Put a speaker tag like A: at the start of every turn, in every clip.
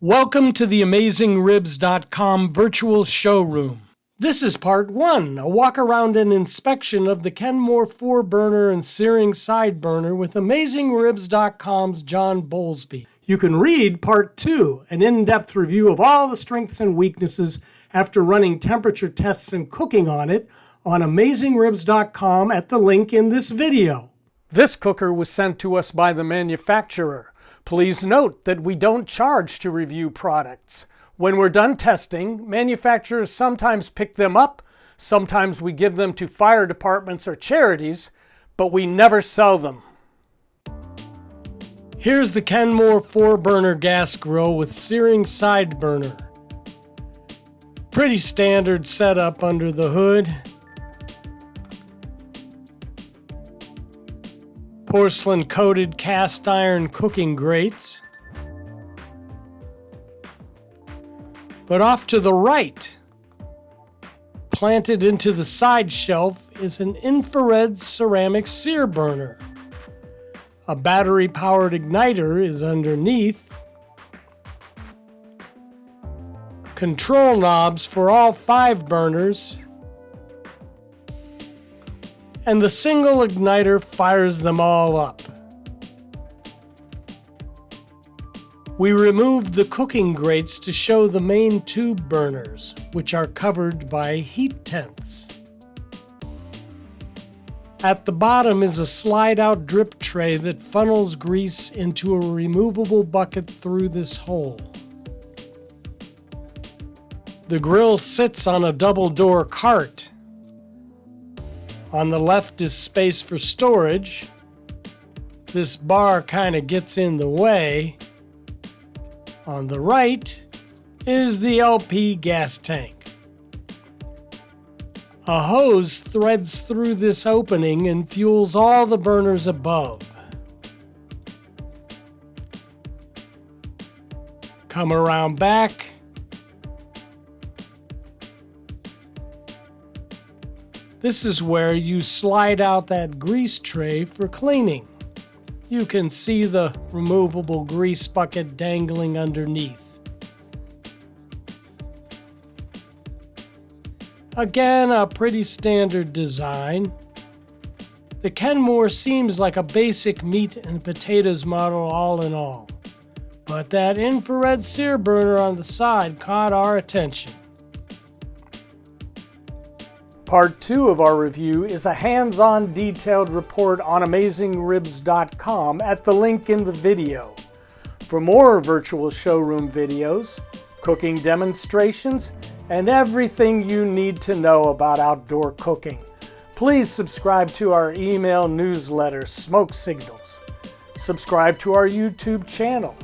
A: Welcome to the AmazingRibs.com virtual showroom. This is part 1, a walk around and inspection of the Kenmore 4-burner and Searing side burner with AmazingRibs.com's John Bowlesby. You can read part 2, an in-depth review of all the strengths and weaknesses after running temperature tests and cooking on it on AmazingRibs.com at the link in this video. This cooker was sent to us by the manufacturer. Please note that we don't charge to review products. When we're done testing, manufacturers sometimes pick them up, sometimes we give them to fire departments or charities, but we never sell them. Here's the Kenmore 4-burner gas grill with Searing side burner. Pretty standard setup under the hood. Porcelain coated cast iron cooking grates. But off to the right, planted into the side shelf, is an infrared ceramic sear burner. A battery powered igniter is underneath. Control knobs for all 5 burners. And the single igniter fires them all up. We removed the cooking grates to show the main tube burners, which are covered by heat tents. At the bottom is a slide-out drip tray that funnels grease into a removable bucket through this hole. The grill sits on a double-door cart. On the left is space for storage. This bar kind of gets in the way. On the right is the LP gas tank. A hose threads through this opening and fuels all the burners above. Come around back. This is where you slide out that grease tray for cleaning. You can see the removable grease bucket dangling underneath. Again, a pretty standard design. The Kenmore seems like a basic meat and potatoes model all in all, but that infrared sear burner on the side caught our attention. Part 2 of our review is a hands-on detailed report on AmazingRibs.com at the link in the video. For more virtual showroom videos, cooking demonstrations, and everything you need to know about outdoor cooking, please subscribe to our email newsletter, Smoke Signals. Subscribe to our YouTube channel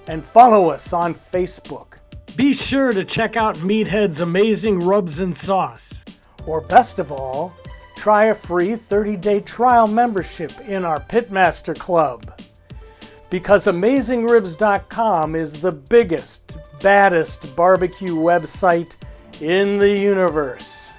A: and follow us on Facebook. Be sure to check out Meathead's amazing rubs and sauce. Or best of all, try a free 30-day trial membership in our Pitmaster Club. Because AmazingRibs.com is the biggest, baddest barbecue website in the universe.